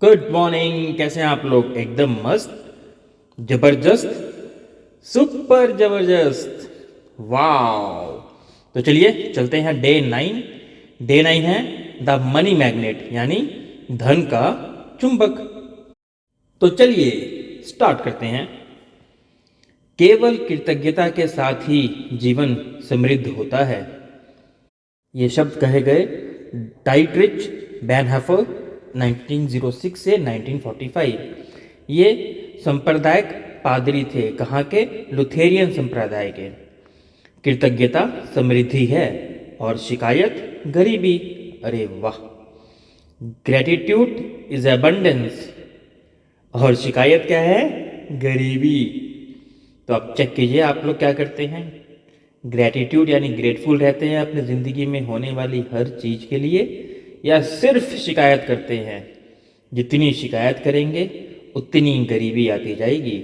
Good morning. कैसे हैं आप लोग? एकदम मस्त, जबरदस्त, सुपर जबरदस्त, वाओ। तो चलिए चलते हैं डे 9। डे 9 है द मनी मैग्नेट, यानी धन का चुंबक। तो चलिए स्टार्ट करते हैं। केवल कृतज्ञता के साथ ही जीवन समृद्ध होता है। ये शब्द कहे गए डाइटरिच बैनहफर 1906 से 1945। ये सांप्रदायिक पादरी थे। कहाँ के? लुथेरियन संप्रदाय के। कृतज्ञता समृद्धि है और शिकायत गरीबी। अरे वाह! ग्रेटिट्यूड इज एबंडेंस और शिकायत क्या है? गरीबी। तो आप चेक कीजिए, आप लोग क्या करते हैं? ग्रेटिट्यूड यानी ग्रेटफुल रहते हैं अपनी ज़िंदगी में होने वाली हर चीज़ के लिए, या सिर्फ शिकायत करते हैं? जितनी शिकायत करेंगे उतनी गरीबी आती जाएगी,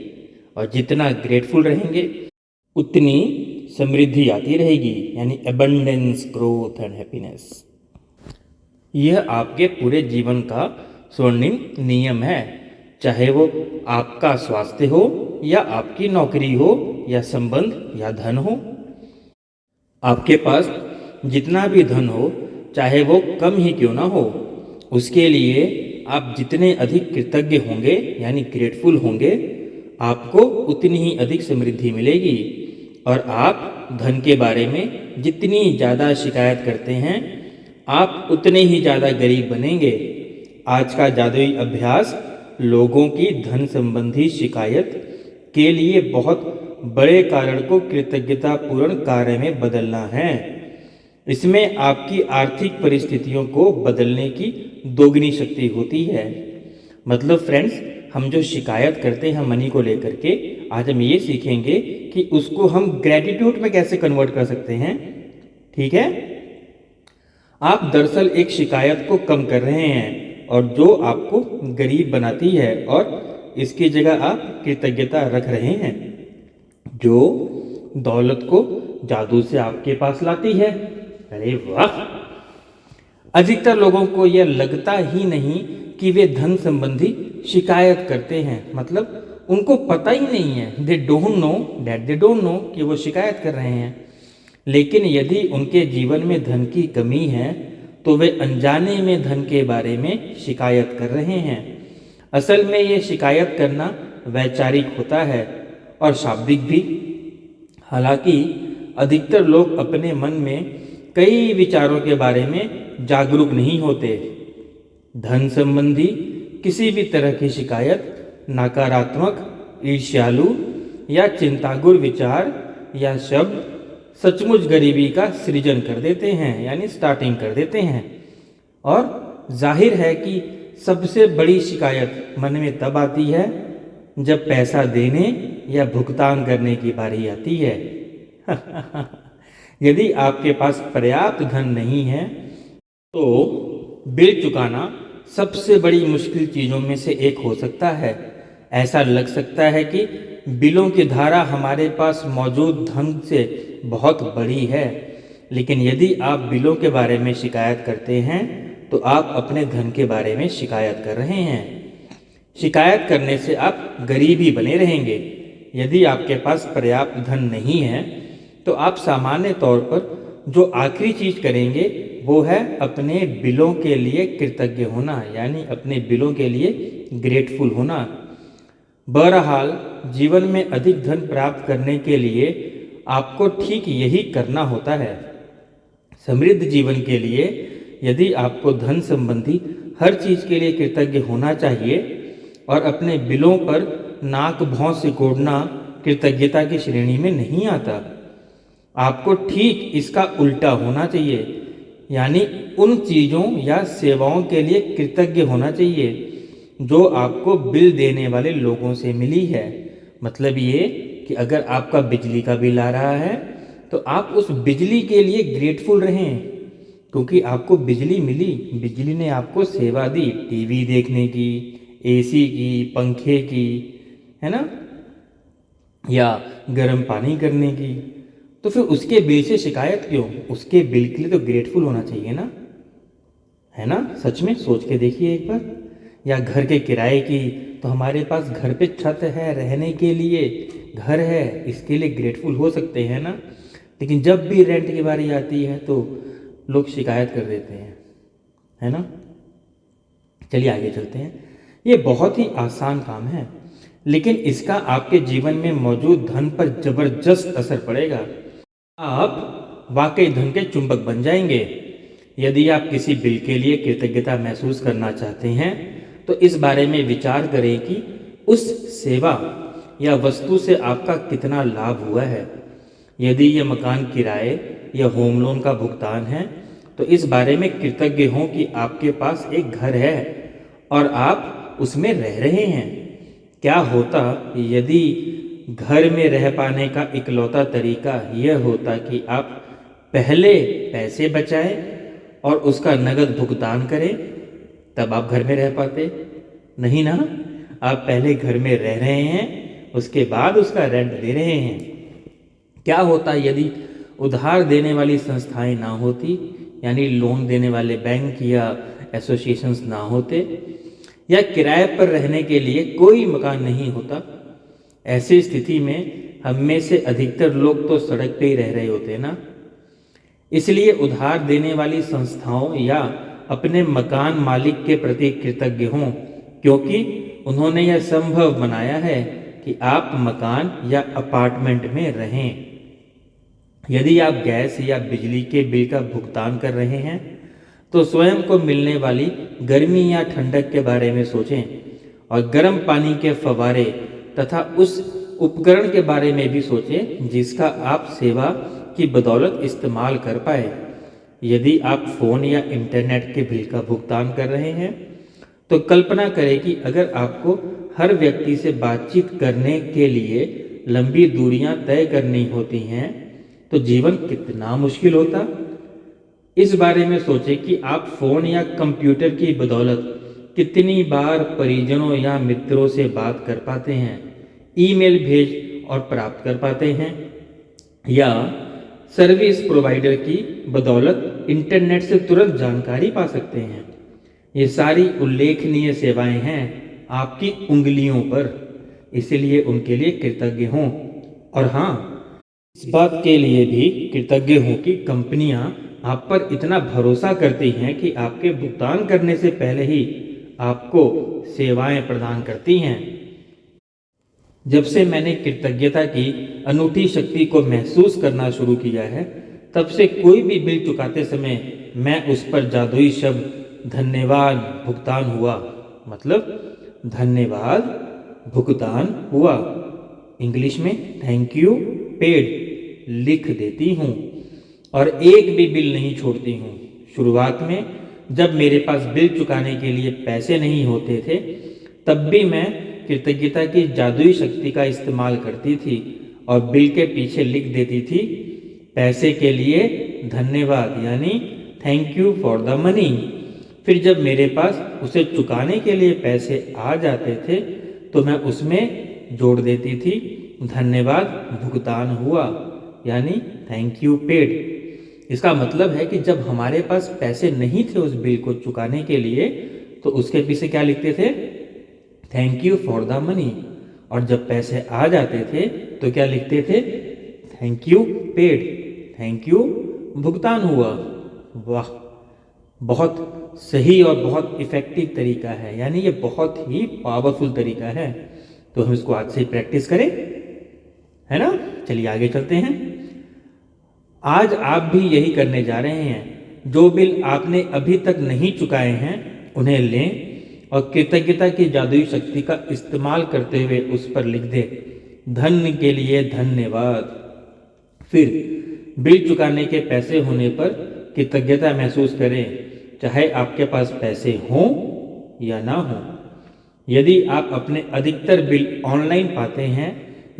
और जितना ग्रेटफुल रहेंगे उतनी समृद्धि आती रहेगी, यानी एबंडेंस, ग्रोथ एंड हैप्पीनेस। यह आपके पूरे जीवन का स्वर्णिम नियम है। चाहे वो आपका स्वास्थ्य हो, या आपकी नौकरी हो, या संबंध, या धन हो। आपके पास जितना भी धन हो, चाहे वो कम ही क्यों ना हो, उसके लिए आप जितने अधिक कृतज्ञ होंगे यानी ग्रेटफुल होंगे, आपको उतनी ही अधिक समृद्धि मिलेगी। और आप धन के बारे में जितनी ज़्यादा शिकायत करते हैं, आप उतने ही ज़्यादा गरीब बनेंगे। आज का जादुई अभ्यास लोगों की धन संबंधी शिकायत के लिए बहुत बड़े कारण को कृतज्ञतापूर्ण कार्य में बदलना है। इसमें आपकी आर्थिक परिस्थितियों को बदलने की दोगुनी शक्ति होती है। मतलब फ्रेंड्स, हम जो शिकायत करते हैं मनी को लेकर के, आज हम ये सीखेंगे कि उसको हम ग्रेटिट्यूड में कैसे कन्वर्ट कर सकते हैं। ठीक है? आप दरअसल एक शिकायत को कम कर रहे हैं, और जो आपको गरीब बनाती है, और इसकी जगह आप कृतज्ञता रख रहे हैं, जो दौलत को जादू से आपके पास लाती है। अरे वाह! अधिकतर लोगों को यह लगता ही नहीं कि वे धन संबंधी शिकायत करते हैं। मतलब उनको पता ही नहीं है, they don't know that they don't know कि वो शिकायत कर रहे हैं। लेकिन यदि उनके जीवन में धन की कमी है, तो वे अनजाने में धन के बारे में शिकायत कर रहे हैं। असल में ये शिकायत करना वैचारिक होता है और शाब्दिक भी। हालांकि अधिकतर लोग अपने मन में कई विचारों के बारे में जागरूक नहीं होते। धन संबंधी किसी भी तरह की शिकायत नकारात्मक, ईर्ष्यालु या चिंतागुर विचार या शब्द सचमुच गरीबी का सृजन कर देते हैं, यानी स्टार्टिंग कर देते हैं। और जाहिर है कि सबसे बड़ी शिकायत मन में तब आती है जब पैसा देने या भुगतान करने की बारी आती है। यदि आपके पास पर्याप्त धन नहीं है, तो बिल चुकाना सबसे बड़ी मुश्किल चीज़ों में से एक हो सकता है। ऐसा लग सकता है कि बिलों की धारा हमारे पास मौजूद धन से बहुत बड़ी है। लेकिन यदि आप बिलों के बारे में शिकायत करते हैं, तो आप अपने धन के बारे में शिकायत कर रहे हैं। शिकायत करने से आप गरीब ही बने रहेंगे। यदि आपके पास पर्याप्त धन नहीं है, तो आप सामान्य तौर पर जो आखिरी चीज़ करेंगे वो है अपने बिलों के लिए कृतज्ञ होना, यानी अपने बिलों के लिए ग्रेटफुल होना। बहरहाल जीवन में अधिक धन प्राप्त करने के लिए आपको ठीक यही करना होता है। समृद्ध जीवन के लिए यदि आपको धन संबंधी हर चीज़ के लिए कृतज्ञ होना चाहिए, और अपने बिलों पर नाक भौं सिकोड़ना कृतज्ञता की श्रेणी में नहीं आता। आपको ठीक इसका उल्टा होना चाहिए, यानी उन चीज़ों या सेवाओं के लिए कृतज्ञ होना चाहिए जो आपको बिल देने वाले लोगों से मिली है। मतलब ये कि अगर आपका बिजली का बिल आ रहा है, तो आप उस बिजली के लिए ग्रेटफुल रहें, क्योंकि आपको बिजली मिली, बिजली ने आपको सेवा दी, टीवी देखने की, एसी की, पंखे की, है ना, या गर्म पानी करने की। तो फिर उसके बिल से शिकायत क्यों? उसके बिल के लिए तो ग्रेटफुल होना चाहिए ना, है ना? सच में सोच के देखिए एक बार। या घर के किराए की, तो हमारे पास घर पे छत है, रहने के लिए घर है, इसके लिए ग्रेटफुल हो सकते हैं ना। लेकिन जब भी रेंट की बारी आती है तो लोग शिकायत कर देते हैं, है ना। चलिए आगे चलते हैं। ये बहुत ही आसान काम है, लेकिन इसका आपके जीवन में मौजूद धन पर जबरदस्त असर पड़ेगा। आप वाकई धन के चुंबक बन जाएंगे। यदि आप किसी बिल के लिए कृतज्ञता महसूस करना चाहते हैं तो इस बारे में विचार करें कि उस सेवा या वस्तु से आपका कितना लाभ हुआ है। यदि यह मकान किराए या होम लोन का भुगतान है तो इस बारे में कृतज्ञ हों कि आपके पास एक घर है और आप उसमें रह रहे हैं। क्या होता यदि घर में रह पाने का इकलौता तरीका यह होता कि आप पहले पैसे बचाएं और उसका नगद भुगतान करें, तब आप घर में रह पाते। नहीं ना, आप पहले घर में रह रहे हैं, उसके बाद उसका रेंट दे रहे हैं। क्या होता यदि उधार देने वाली संस्थाएं ना होती, यानी लोन देने वाले बैंक या एसोसिएशंस ना होते, या किराए पर रहने के लिए कोई मकान नहीं होता। ऐसी स्थिति में हम में से अधिकतर लोग तो सड़क पे ही रह रहे होते ना। इसलिए उधार देने वाली संस्थाओं या अपने मकान मालिक के प्रति कृतज्ञ हों, क्योंकि उन्होंने यह संभव बनाया है कि आप मकान या अपार्टमेंट में रहें। यदि आप गैस या बिजली के बिल का भुगतान कर रहे हैं तो स्वयं को मिलने वाली गर्मी या ठंडक के बारे में सोचें और गर्म पानी के फव्वारे तथा उस उपकरण के बारे में भी सोचें जिसका आप सेवा की बदौलत इस्तेमाल कर पाए। यदि आप फ़ोन या इंटरनेट के बिल का भुगतान कर रहे हैं तो कल्पना करें कि अगर आपको हर व्यक्ति से बातचीत करने के लिए लंबी दूरियां तय करनी होती हैं तो जीवन कितना मुश्किल होता। इस बारे में सोचें कि आप फ़ोन या कंप्यूटर की बदौलत कितनी बार परिजनों या मित्रों से बात कर पाते हैं, ईमेल भेज और प्राप्त कर पाते हैं, या सर्विस प्रोवाइडर की बदौलत इंटरनेट से तुरंत जानकारी पा सकते हैं। ये सारी उल्लेखनीय सेवाएं हैं आपकी उंगलियों पर, इसलिए उनके लिए कृतज्ञ हों। और हाँ, इस बात के लिए भी कृतज्ञ हों कि कंपनियां आप पर इतना भरोसा करती हैं कि आपके भुगतान करने से पहले ही आपको सेवाएं प्रदान करती हैं। जब से मैंने कृतज्ञता की अनूठी शक्ति को महसूस करना शुरू किया है, तब से कोई भी बिल चुकाते समय मैं उस पर जादुई शब्द धन्यवाद भुगतान हुआ, मतलब धन्यवाद भुगतान हुआ, इंग्लिश में थैंक यू पेड लिख देती हूँ और एक भी बिल नहीं छोड़ती हूँ। शुरुआत में जब मेरे पास बिल चुकाने के लिए पैसे नहीं होते थे, तब भी मैं कृतज्ञता की जादुई शक्ति का इस्तेमाल करती थी और बिल के पीछे लिख देती थी पैसे के लिए धन्यवाद, यानी thank you for the money. फिर जब मेरे पास उसे चुकाने के लिए पैसे आ जाते थे तो मैं उसमें जोड़ देती थी धन्यवाद भुगतान हुआ, यानी थैंक यू पेड। इसका मतलब है कि जब हमारे पास पैसे नहीं थे उस बिल को चुकाने के लिए तो उसके पीछे क्या लिखते थे, thank you for the money, और जब पैसे आ जाते थे तो क्या लिखते थे, thank you paid, thank you भुगतान हुआ। वाह, बहुत सही और बहुत इफ़ेक्टिव तरीका है, यानी ये बहुत ही पावरफुल तरीका है। तो हम इसको आज से प्रैक्टिस करें, है ना। चलिए आगे चलते हैं। आज आप भी यही करने जा रहे हैं। जो बिल आपने अभी तक नहीं चुकाए हैं उन्हें लें और कृतज्ञता की जादुई शक्ति का इस्तेमाल करते हुए उस पर लिख दें धन के लिए धन्यवाद। फिर बिल चुकाने के पैसे होने पर कृतज्ञता महसूस करें, चाहे आपके पास पैसे हों या ना हों। यदि आप अपने अधिकतर बिल ऑनलाइन पाते हैं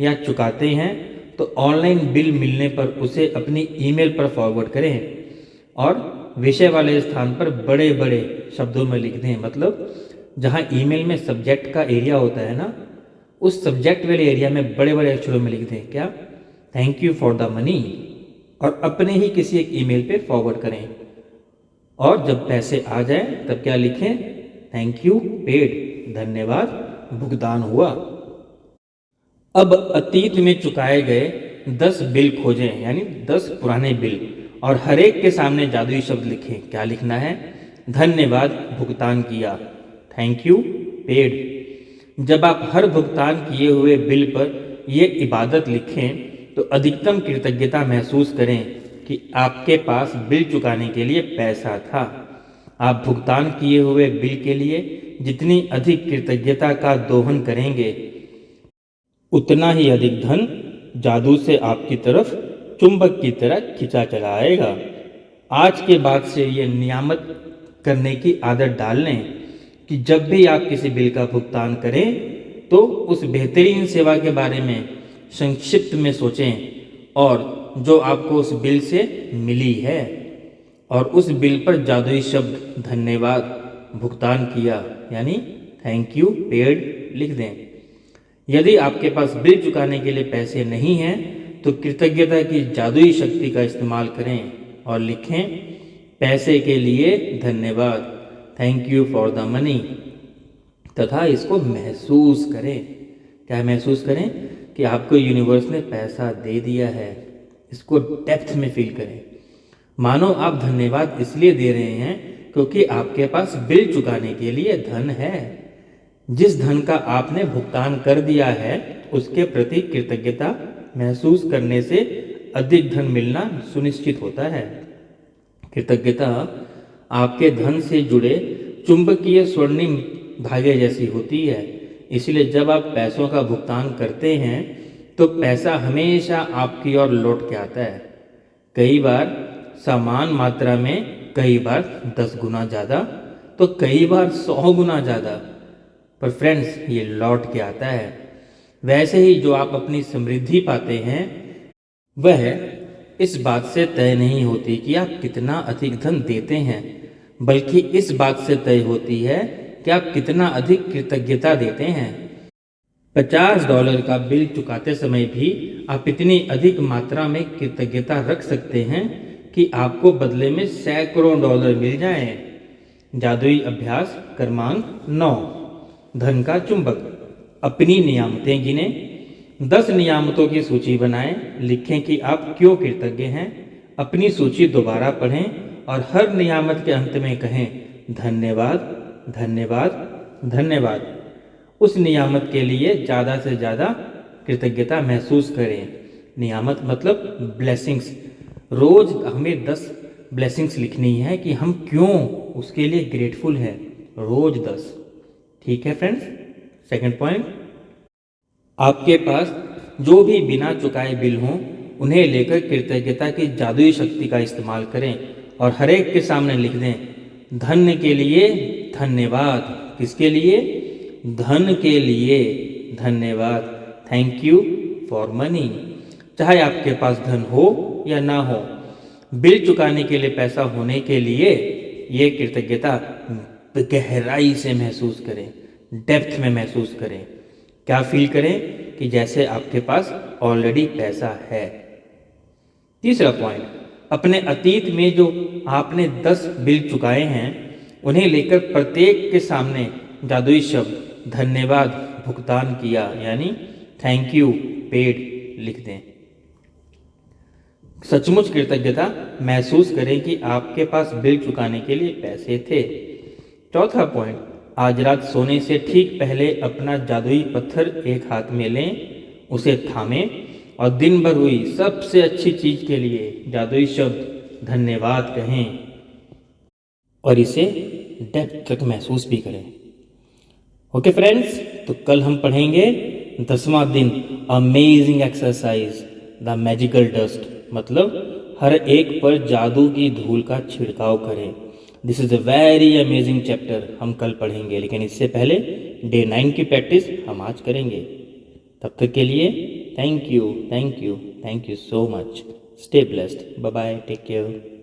या चुकाते हैं तो ऑनलाइन बिल मिलने पर उसे अपनी ईमेल पर फॉरवर्ड करें और विषय वाले स्थान पर बड़े बड़े शब्दों में लिख दें। मतलब जहां ईमेल में सब्जेक्ट का एरिया होता है ना, उस सब्जेक्ट वाले एरिया में बड़े बड़े अक्षरों में लिख दें क्या, thank you for the money, और अपने ही किसी एक ईमेल पे फॉरवर्ड करें। और जब पैसे आ जाए तब क्या लिखें, थैंक यू पेड, धन्यवाद, भुगतान हुआ। अब अतीत में चुकाए गए 10 बिल खोजें, यानी 10 पुराने बिल, और हर एक के सामने जादुई शब्द लिखें। क्या लिखना है? धन्यवाद, भुगतान किया, थैंक यू पेड। जब आप हर भुगतान किए हुए बिल पर ये इबादत लिखें तो अधिकतम कृतज्ञता महसूस करें कि आपके पास बिल चुकाने के लिए पैसा था। आप भुगतान किए हुए बिल के लिए जितनी अधिक कृतज्ञता का दोहन करेंगे, उतना ही अधिक धन जादू से आपकी तरफ चुंबक की तरह खिंचा चला आएगा। आज के बाद से ये नियामत करने की आदत डाल लें कि जब भी आप किसी बिल का भुगतान करें तो उस बेहतरीन सेवा के बारे में संक्षिप्त में सोचें और जो आपको उस बिल से मिली है, और उस बिल पर जादुई शब्द धन्यवाद, भुगतान किया, यानी थैंक यू पेड लिख दें। यदि आपके पास बिल चुकाने के लिए पैसे नहीं हैं तो कृतज्ञता की जादुई शक्ति का इस्तेमाल करें और लिखें पैसे के लिए धन्यवाद, thank you for the money, तथा इसको महसूस करें। क्या महसूस करें? कि आपको यूनिवर्स ने पैसा दे दिया है। इसको डेप्थ में फील करें। मानो आप धन्यवाद इसलिए दे रहे हैं क्योंकि आपके पास बिल चुकाने के लिए धन है। जिस धन का आपने भुगतान कर दिया है उसके प्रति कृतज्ञता महसूस करने से अधिक धन मिलना सुनिश्चित होता है। कृतज्ञता आपके धन से जुड़े चुंबकीय स्वर्णिम धागे जैसी होती है। इसलिए जब आप पैसों का भुगतान करते हैं तो पैसा हमेशा आपकी ओर लौट के आता है। कई बार समान मात्रा में, कई बार 10 गुना ज़्यादा, तो कई बार 100 गुना ज़्यादा, पर फ्रेंड्स ये लौट के आता है। वैसे ही जो आप अपनी समृद्धि पाते हैं वह इस बात से तय नहीं होती कि आप कितना अधिक धन देते हैं, बल्कि इस बात से तय होती है कि आप कितना अधिक कृतज्ञता देते हैं। $50 का बिल चुकाते समय भी आप इतनी अधिक मात्रा में कृतज्ञता रख सकते हैं कि आपको बदले में सैकड़ों डॉलर मिल जाएं। जादुई अभ्यास क्रमांक 9, धन का चुंबक। अपनी नियामतें गिने। 10 नियामतों की सूची बनाएं। लिखें कि आप क्यों कृतज्ञ हैं। अपनी सूची दोबारा पढ़ें और हर नियामत के अंत में कहें धन्यवाद, धन्यवाद, धन्यवाद। उस नियामत के लिए ज़्यादा से ज़्यादा कृतज्ञता महसूस करें। नियामत मतलब ब्लेसिंग्स। रोज़ हमें 10 ब्लेसिंग्स लिखनी है कि हम क्यों उसके लिए ग्रेटफुल हैं। रोज़ 10। ठीक है फ्रेंड्स। सेकंड पॉइंट, आपके पास जो भी बिना चुकाए बिल हों उन्हें लेकर कृतज्ञता की जादुई शक्ति का इस्तेमाल करें और हर एक के सामने लिख दें धन के लिए धन्यवाद। किसके लिए? धन के लिए धन्यवाद, थैंक यू फॉर मनी। चाहे आपके पास धन हो या ना हो, बिल चुकाने के लिए पैसा होने के लिए ये कृतज्ञता गहराई से महसूस करें, डेप्थ में महसूस करें। क्या फील करें? कि जैसे आपके पास ऑलरेडी पैसा है। तीसरा पॉइंट, अपने अतीत में जो आपने 10 बिल चुकाए हैं उन्हें लेकर प्रत्येक के सामने जादुई शब्द धन्यवाद, भुगतान किया, यानी थैंक यू पेड लिख दें। सचमुच कृतज्ञता महसूस करें कि आपके पास बिल चुकाने के लिए पैसे थे। चौथा पॉइंट, आज रात सोने से ठीक पहले अपना जादुई पत्थर एक हाथ में लें, उसे थामें और दिन भर हुई सबसे अच्छी चीज के लिए जादुई शब्द धन्यवाद कहें और इसे डेप्थ तक महसूस भी करें। ओके फ्रेंड्स, तो कल हम पढ़ेंगे 10वां दिन, amazing exercise the magical dust, मतलब हर एक पर जादू की धूल का छिड़काव करें। This is a very amazing chapter, हम कल पढ़ेंगे, लेकिन इससे पहले डे 9 की प्रैक्टिस हम आज करेंगे। तब तक के लिए thank you, thank you, thank you so much. Stay blessed, bye bye, take care.